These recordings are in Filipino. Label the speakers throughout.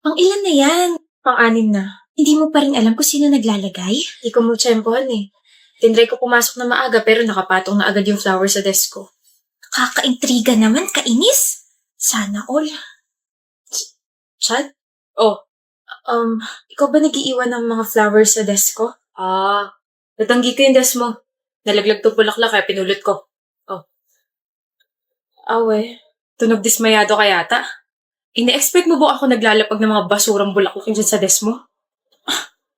Speaker 1: Pang-ilan na yan? Pang-anim na. Hindi mo pa rin alam kung sino naglalagay? Hindi ko mo tsempohan eh. Tinry ko pumasok na maaga pero nakapatong na agad yung flower sa desk ko. Kakaintriga naman, kainis. Sana all. Chad? Oh, ikaw ba nag-iiwan ng mga flowers sa desk ko? Natanggi ko yung desk mo. Nalaglag to bulaklak kaya pinulot ko. Oh. Awe, tunog dismayado ka yata. Ine-expect mo ba ako naglalapag ng mga basurang bulaklak dyan sa desk mo?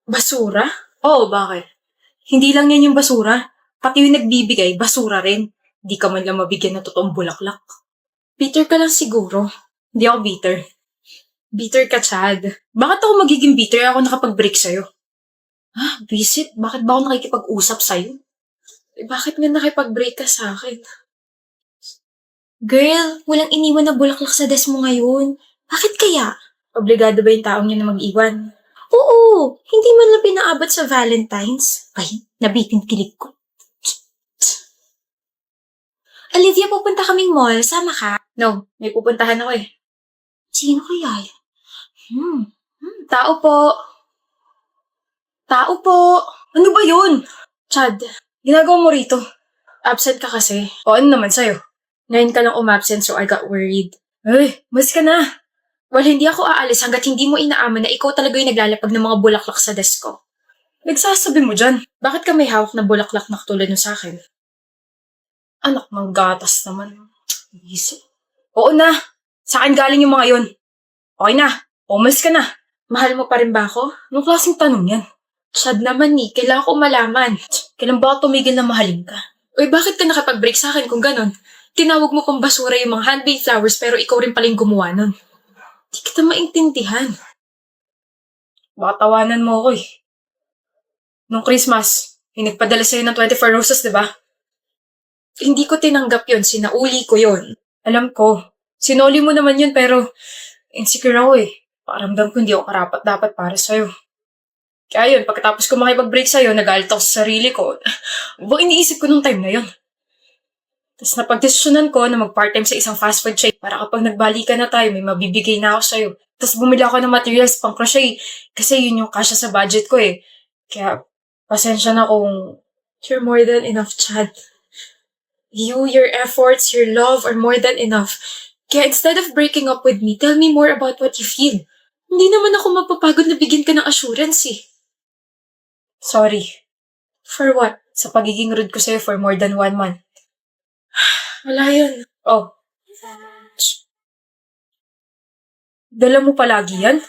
Speaker 1: Basura? Oo, bakit? Hindi lang yan yung basura. Pati yung nagbibigay, basura rin. Di ka man lang mabigyan ng totoong bulaklak. Bitter ka lang siguro. Hindi ako bitter. Bitter ka, Chad. Bakit ako magiging bitter ako nakapag-break sa'yo? Visit? Bakit ba ako nakikipag-usap sa'yo? Bakit nga nakipag-break ka sa akin? Girl, walang iniwan na bulaklak sa desk mo ngayon. Bakit kaya? Obligado ba yung taong yun na mag-iwan? Oo, hindi man lang pinaabot sa Valentine's. Ay, nabitin kilig ko. Olivia, pupunta kaming mall. Sama ka? No, may pupuntahan ako eh. Sino kaya yan? Tao po. Tao po. Ano ba yun? Chad, ginagawa mo rito. Absent ka kasi. O ano naman sa'yo? Ngayon ka lang umabsent so I got worried. Ay, mas ka na. Well, hindi ako aalis hanggat hindi mo inaaman na ikaw talaga yung naglalapag ng mga bulaklak sa desk ko. Nagsasabi mo dyan. Bakit ka may hawak na bulaklak na katulad nyo sa akin? Anak ng gatas naman. Easy. Oo na. Sa akin galing yung mga yun. Okay na. Umalis ka na. Mahal mo pa rin ba ako? Anong klaseng tanong yan? Chad naman ni, kailangan ko malaman. Kailan ba ako tumigil na mahalin ka? Uy, bakit ka nakapag-break sa akin kung ganon? Tinawag mo pang basura yung mga handmade flowers pero ikaw rin paling gumawa nun. Di kita maintindihan. Baka tawanan mo ako eh. Nung Christmas, yung nagpadala sa'yo ng 24 roses, di ba? Hindi ko tinanggap yun, sinauli ko yun. Alam ko, sinuli mo naman yun pero insecure ako eh. Pakiramdam ko hindi ako karapat dapat para sa'yo. Kaya yun, pagkatapos ko makipag-break sa'yo, nagalit ako sa sarili ko. Buong iniisip ko nung time na yun. Tapos napagdesisyonan ko na mag-part-time sa isang fast food chain para kapag nagbalikan na tayo, may mabibigay na ako sa'yo. Tapos bumili ako ng materials pang crochet kasi yun yung kasya sa budget ko eh. Kaya, pasensya na kung you're more than enough, Chad. You, your efforts, your love are more than enough. Kaya instead of breaking up with me, tell me more about what you feel. Hindi naman ako mapapagod na bigyan ka ng assurance eh. Sorry. For what? Sa pagiging rude ko sa'yo for more than 1 month. Wala yun. Oh. Dala mo palagi yan?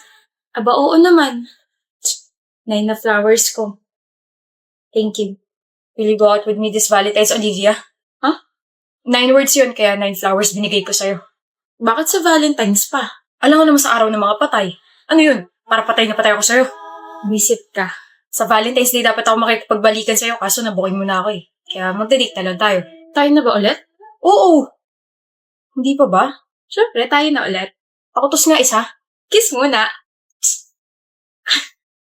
Speaker 1: Aba, oo naman. 9 na flowers ko. Thank you. Will you go out with me this Valentine's, Olivia? 9 words yun, kaya 9 flowers binigay ko sa'yo. Bakit sa Valentine's pa? Alam mo naman sa araw ng mga patay. Ano yun? Para patay na patay ako sa'yo. Visit ka. Sa Valentine's Day dapat ako makipagbalikan sa'yo kaso nabukin mo na ako eh. Kaya magdadate na lang tayo. Tayo na ba ulit? Oo! Hindi pa ba? Siyempre, tayo na ulit. Pakutos nga isa. Kiss muna.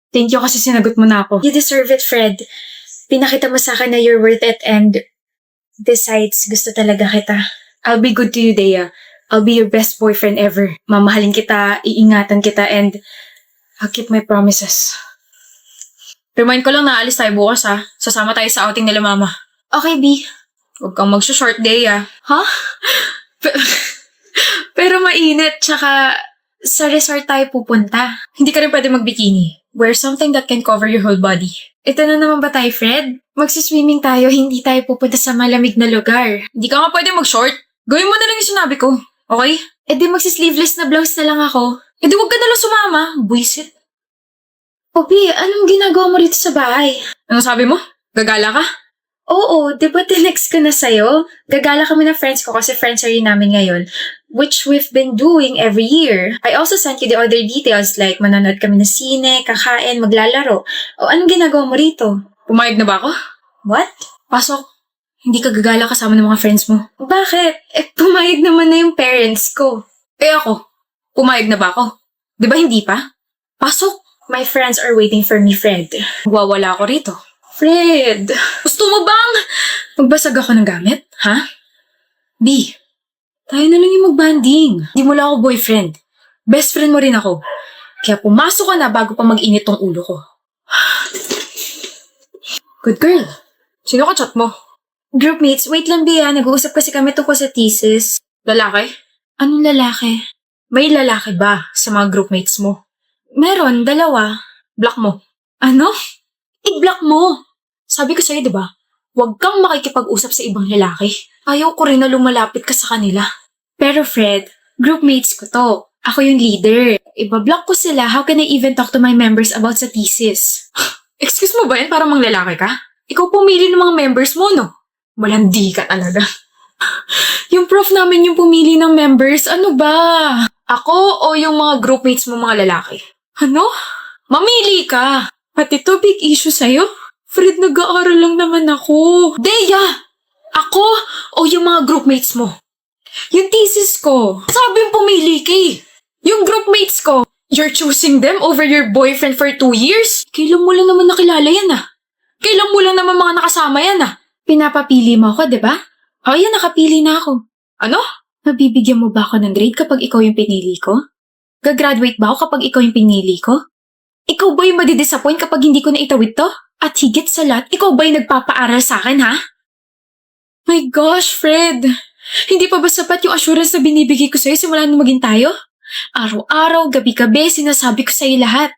Speaker 1: Thank you kasi sinagot mo na ako. You deserve it, Fred. Pinakita mo sa akin na you're worth it and besides, gusto talaga kita. I'll be good to you, Dea. I'll be your best boyfriend ever. Mamahalin kita, iingatan kita, and I'll keep my promises. Remind ko lang na alis tayo bukas ha. Sasama tayo sa outing nila mama. Okay, B. Huwag kang mag-short day ah. Huh? Pero mainit, tsaka sa resort tayo pupunta. Hindi ka rin pwede mag-bikini. Wear something that can cover your whole body. Ito na naman ba tayo, Fred? Magsiswimming tayo, hindi tayo pupunta sa malamig na lugar. Hindi ka nga pwede mag-short. Gawin mo na lang yung sinabi ko. Okay? E di magsisleeveless na blouse na lang ako. E di huwag ka na lang sumama. Buisit. Obi, anong ginagawa mo rito sa bahay? Ano sabi mo? Gagala ka? Oo, di ba tinext ko na sa'yo? Gagala kami ng friends ko kasi friends rin namin ngayon, which we've been doing every year. I also sent you the other details like manonood kami ng sine, kakain, maglalaro. O anong ginagawa mo rito? Pumayag na ba ako? What? Pasok. Hindi ka gagala kasama ng mga friends mo. Bakit? Pumayag naman na yung parents ko. Ako? Pumayag na ba ako? Di ba hindi pa? Pasok. My friends are waiting for me, Fred. Wawala ako rito. Fred! Gusto mo bang magbasag ako ng gamit? Ha? B, tayo na lang yung mag-banding. Di mo lang ako boyfriend. Best friend mo rin ako. Kaya pumasok ka na bago pa mag-init tong ulo ko.
Speaker 2: Good girl. Sino ka chat mo?
Speaker 1: Groupmates, wait lang Bea. Nag-uusap kasi kami tungkol sa thesis.
Speaker 2: Lalaki?
Speaker 1: Anong lalaki?
Speaker 2: May lalaki ba sa mga groupmates mo?
Speaker 1: Meron, 2.
Speaker 2: Block mo.
Speaker 1: Ano? I-block mo!
Speaker 2: Sabi ko sa'yo, di ba? Huwag kang makikipag-usap sa ibang lalaki.
Speaker 1: Ayaw ko rin na lumalapit ka sa kanila. Pero Fred, groupmates ko to. Ako yung leader. Iba-block ko sila. How can I even talk to my members about sa thesis?
Speaker 2: Excuse mo ba yan para mang lalaki ka? Ikaw pumili ng mga members mo, no? Malandi ka talaga.
Speaker 1: Yung prof namin yung pumili ng members. Ano ba?
Speaker 2: Ako o yung mga groupmates mo mga lalaki?
Speaker 1: Ano?
Speaker 2: Mamili ka!
Speaker 1: At ito big issue sa'yo? Fred, nag-aaral lang naman ako.
Speaker 2: Deya! Ako o yung mga groupmates mo?
Speaker 1: Yung thesis ko.
Speaker 2: Sabi yung pumili ka eh. Yung groupmates ko, you're choosing them over your boyfriend for 2 years?
Speaker 1: Kailan mo lang naman nakilala yan ah?
Speaker 2: Kailan mo lang naman mga nakasama yan ah?
Speaker 1: Pinapapili mo ako, di ba? O yan, nakapili na ako.
Speaker 2: Ano?
Speaker 1: Mabibigyan mo ba ako ng grade kapag ikaw yung pinili ko? Gagraduate ba ako kapag ikaw yung pinili ko? Ikaw ba yung madidisappoint kapag hindi ko na itawid to? At higit sa lahat, ikaw ba yung nagpapaaral sa akin, ha? My gosh, Fred! Hindi pa ba sapat yung assurance na binibigay ko sa'yo simula nung maging tayo? Araw-araw, gabi-gabi, sinasabi ko sa'yo lahat.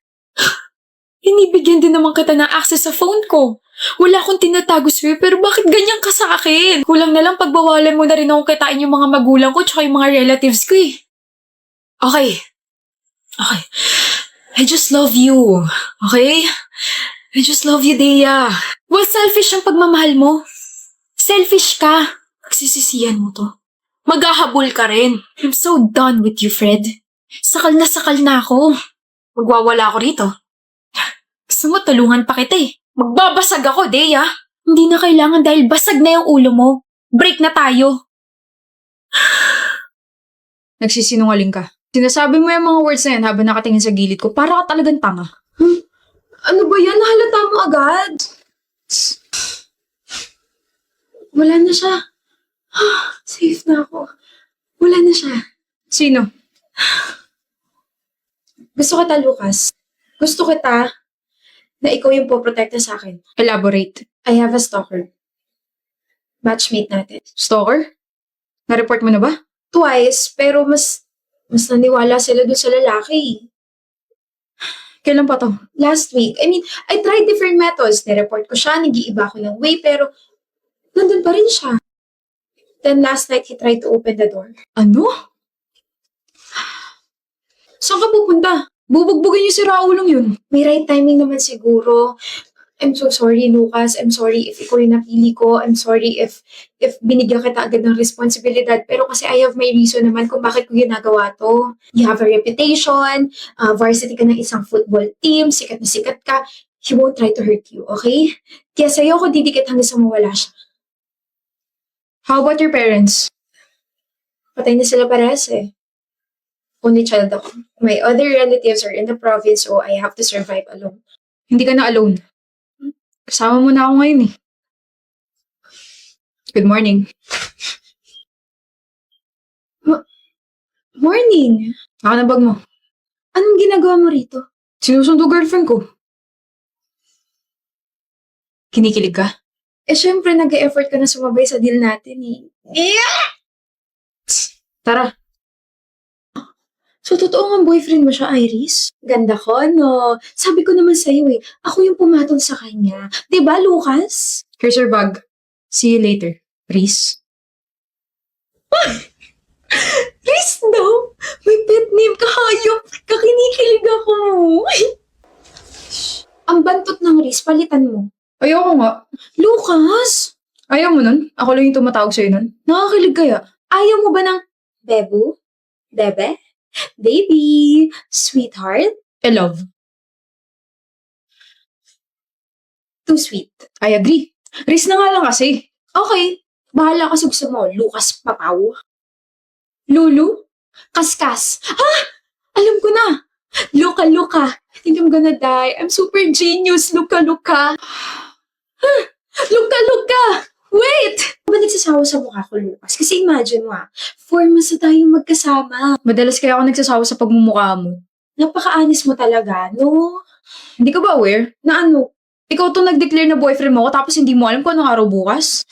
Speaker 1: Hinibigyan din naman kita ng access sa phone ko. Wala akong tinatago sa'yo, pero bakit ganyan ka sa akin? Kulang na lang pagbawalan mo na rin akong kitain yung mga magulang ko tsaka yung mga relatives ko eh.
Speaker 2: Okay. I just love you. Okay? I just love you, Deya.
Speaker 1: Well, selfish ang pagmamahal mo. Selfish ka. Pagsisisihan mo to.
Speaker 2: Maghahabol ka rin.
Speaker 1: I'm so done with you, Fred. Sakal na ako.
Speaker 2: Magwawala ako rito.
Speaker 1: Gusto mo, tulungan pa kita eh.
Speaker 2: Magbabasag ako, Deya.
Speaker 1: Hindi na kailangan dahil basag na yung ulo mo. Break na tayo.
Speaker 2: Nagsisinungaling ka. Sinasabi mo yung mga words na yan habang nakatingin sa gilid ko. Para ka talagang tanga.
Speaker 1: Ano ba yan? Nahalata mo agad. Wala na siya. Safe na ako. Wala na siya.
Speaker 2: Sino?
Speaker 1: Gusto kita, Lucas. Gusto kita na ikaw yung poprotekta sa akin.
Speaker 2: Elaborate.
Speaker 1: I have a stalker. Matchmate natin.
Speaker 2: Stalker? Na-report mo na ba?
Speaker 1: Twice, pero mas naniwala sila dun sa lalaki.
Speaker 2: Kailan pa to?
Speaker 1: Last week. I tried different methods. Nireport ko siya, nag-iiba ko ng way, pero nandun pa rin siya. Then last night, he tried to open the door.
Speaker 2: Ano?
Speaker 1: Saan ka pupunta?
Speaker 2: Bubugbugin niyo si Raulong yun.
Speaker 1: May right timing naman siguro. I'm so sorry, Lucas. I'm sorry if ikaw yung napili ko. I'm sorry if binigyan kita agad ng responsibilidad. Pero kasi I have my reason naman kung bakit ko ginagawa to. You have a reputation. Varsity ka ng isang football team. Sikat na sikat ka. He won't try to hurt you, okay? Kaya sa'yo ako didikit hanggang sa mawala siya.
Speaker 2: How about your parents?
Speaker 1: Patay na sila parehas eh. Only child ako. My other relatives are in the province, so I have to survive alone.
Speaker 2: Hindi ka na alone. Kasama mo na ako ngayon eh. Good morning.
Speaker 1: Morning!
Speaker 2: Ako na bag mo.
Speaker 1: Anong ginagawa mo rito?
Speaker 2: Sinusundo girlfriend ko. Kinikilig ka?
Speaker 1: Eh, syempre, nag-e-effort ka na sumabay sa deal natin eh.
Speaker 2: Tara.
Speaker 1: So, totoo nga boyfriend mo siya, Iris? Ganda ko, no? Sabi ko naman sa'yo eh, ako yung pumatol sa kanya. Diba, Lucas?
Speaker 2: Here's your bag. See you later, Reese.
Speaker 1: Reese daw? May pet name ka, hayop. Kakinikilig ako. Ang bantot ng Reese, palitan mo.
Speaker 2: Ayoko nga.
Speaker 1: Lucas?
Speaker 2: Ayaw mo nun? Ako lang yung tumatawag sa'yo nun.
Speaker 1: Nakakilig kaya? Ayaw mo ba ng Bebu? Bebe? Baby? Sweetheart?
Speaker 2: I love.
Speaker 1: Too sweet.
Speaker 2: I agree. Reese na nga lang kasi.
Speaker 1: Okay. Bahala ka sa gusto mo. Lucas Papaw. Lulu? Kaskas. Ha? Alam ko na. Luka. I think I'm gonna die. I'm super genius. Luka. Luka. Wait! Ba nagsasawa sa mukha ko, Lucas? Kasi imagine mo 4 months na tayong magkasama.
Speaker 2: Madalas kaya ako nagsasawa sa pagmumukha mo.
Speaker 1: Napaka-honest mo talaga, no?
Speaker 2: Hindi ka ba aware na ano? Ikaw to nag-declare na boyfriend mo ko tapos hindi mo alam kung anong araw bukas?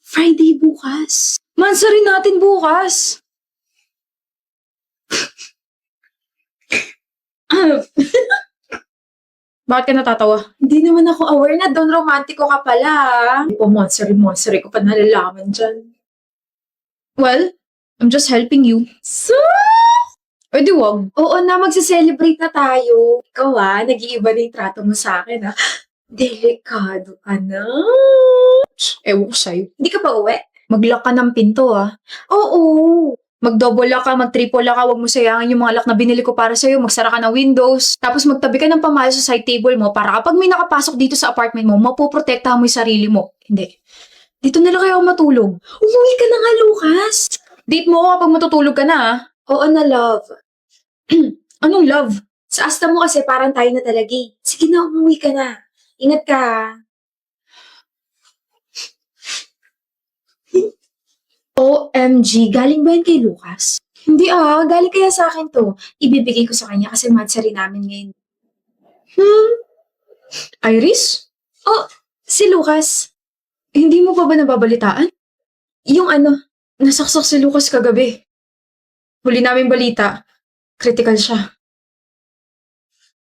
Speaker 1: Friday bukas.
Speaker 2: Mansa rin natin bukas. Bakit ka natatawa?
Speaker 1: Hindi naman ako aware na doon romantiko ka pala.
Speaker 2: Hindi pa monster ko pa nalalaman dyan. Well, I'm just helping you.
Speaker 1: So,
Speaker 2: O di wag.
Speaker 1: oo na, magse-celebrate na tayo. Ikaw nag-iiba na yung trato mo sa akin Delikado ka na.
Speaker 2: Ewan ko sa'yo.
Speaker 1: Hindi ka pa uwi?
Speaker 2: Mag-lock ka ng pinto
Speaker 1: Oo.
Speaker 2: Mag-double lock ka, mag-triple lock ka, huwag mo sayangin yung mga lock na binili ko para sa'yo, magsara ka ng windows, tapos magtabi ka ng pamalo sa side table mo para kapag may nakapasok dito sa apartment mo, mapoprotektahan mo yung sarili mo. Hindi. Dito na lang kayo ako matulog.
Speaker 1: Umuwi ka na nga, Lucas.
Speaker 2: Date mo ako kapag matutulog ka na
Speaker 1: Oo na, love.
Speaker 2: Anong love?
Speaker 1: Sa asta mo kasi parang tayo na talaga Sige na, umuwi ka na. Ingat ka OMG, galing ba yan kay Lucas? Hindi galing kaya sa akin to. Ibibigay ko sa kanya kasi matcha rin namin ngayon.
Speaker 2: Iris?
Speaker 1: Si Lucas.
Speaker 2: Hindi mo pa ba nababalitaan?
Speaker 1: Yung
Speaker 2: Nasaksak si Lucas kagabi. Huli namin balita. Critical siya.